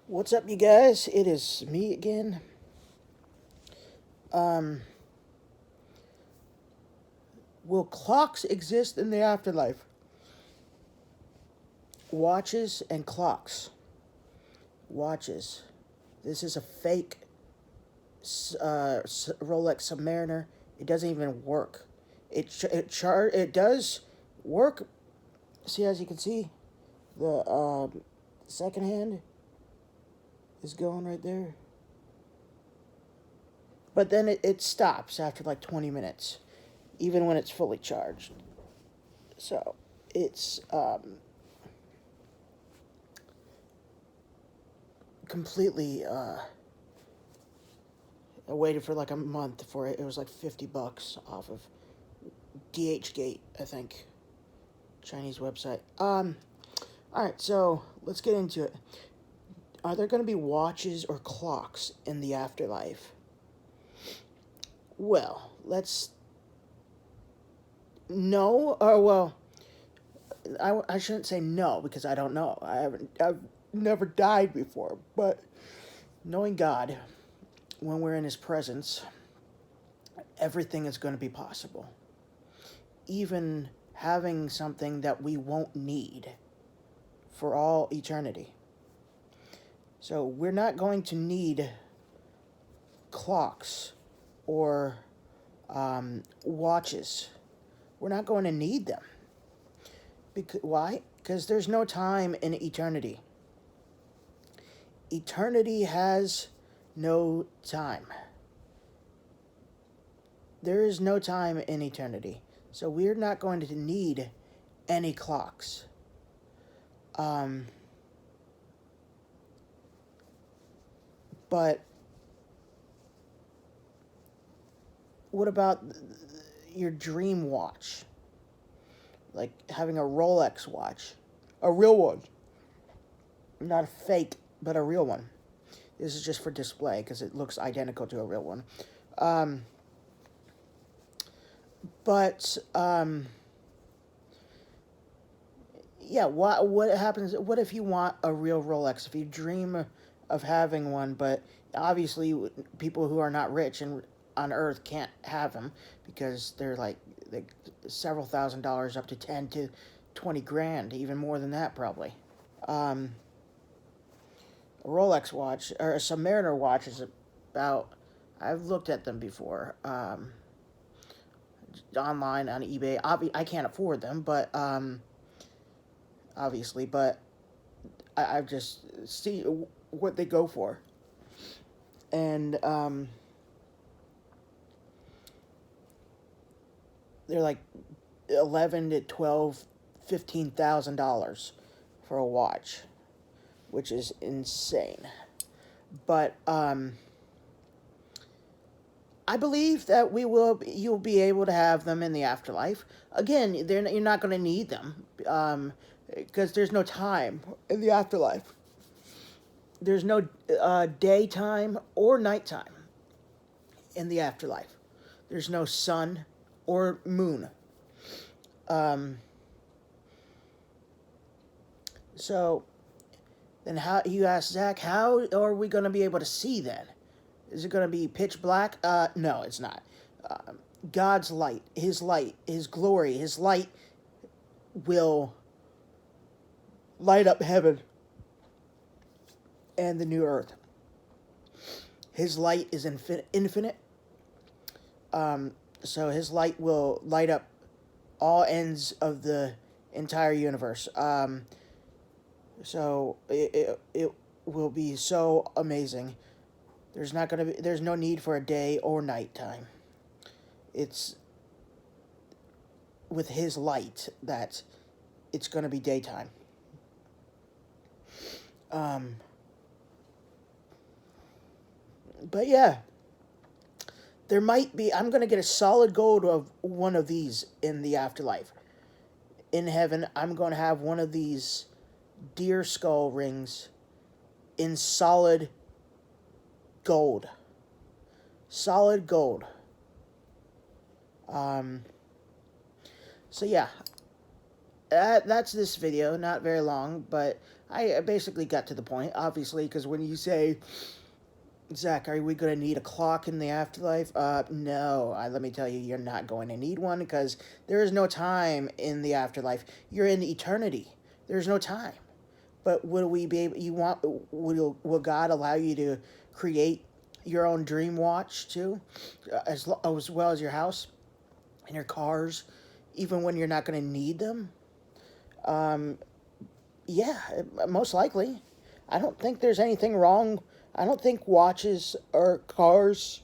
What's up, you guys? It is me again. Um, will clocks exist in the afterlife? Watches and clocks. Watches. This is a fake Rolex Submariner. It doesn't even work. It does work. See, as you can see, the second hand is going right there. But then it stops after like 20 minutes, even when it's fully charged. So it's completely. I waited for like a month for it. It was like $50 off of DHgate, I think, Chinese website. All right, so let's get into it. Are there going to be watches or clocks in the afterlife? Well, let's. No, or well, I shouldn't say no because I don't know. I've never died before, but knowing God, when we're in His presence, everything is going to be possible. Even having something that we won't need for all eternity. So we're not going to need clocks or watches. We're not going to need them. Why? Because there's no time in eternity. Eternity has no time. There is no time in eternity. So we're not going to need any clocks. But what about your dream watch? Like having a Rolex watch. A real one. Not a fake, but a real one. This is just for display because it looks identical to a real one. But yeah, what happens? What if you want a real Rolex? If you dream of having one, but obviously people who are not rich and on Earth can't have them because they're like several $1,000s up to 10 to 20 grand, even more than that probably. A Rolex watch or a Submariner watch is about. I've looked at them before. Online on eBay. I can't afford them, but obviously, but I've just see what they go for, and they're like 11 to 12, $15,000 for a watch, which is insane. But I believe that you'll be able to have them in the afterlife. Again, you're not going to need them because there's no time in the afterlife. There's no daytime or nighttime in the afterlife. There's no sun or moon. So then, how you ask Zach, how are we going to be able to see then? Is it going to be pitch black? No, it's not. God's light, His glory, His light will light up heaven and the new earth. His light is infinite. So His light will light up all ends of the entire universe. So it will be so amazing. There's no need for a day or night time. It's with His light that it's going to be daytime. But yeah, there might be. I'm going to get a solid gold of one of these in the afterlife. In heaven, I'm going to have one of these deer skull rings in solid gold. Solid gold. So yeah, that's this video. Not very long, but I basically got to the point, obviously, because when you say, Zach, are we going to need a clock in the afterlife? No. Let me tell you, you're not going to need one because there is no time in the afterlife. You're in eternity. There's no time. But will we be able, you want, will God allow you to create your own dream watch too? As well as your house and your cars, even when you're not going to need them? Um, yeah, most likely. I don't think there's anything wrong. I don't think watches or cars,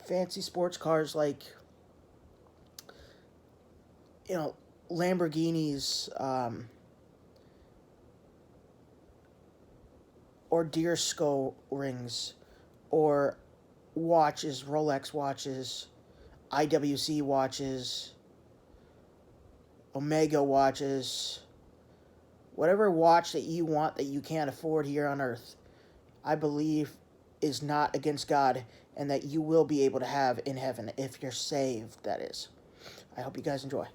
fancy sports cars like, you know, Lamborghinis, or deer skull rings, or watches, Rolex watches, IWC watches, Omega watches, whatever watch that you want that you can't afford here on Earth, I believe is not against God and that you will be able to have in heaven if you're saved, that is. I hope you guys enjoy.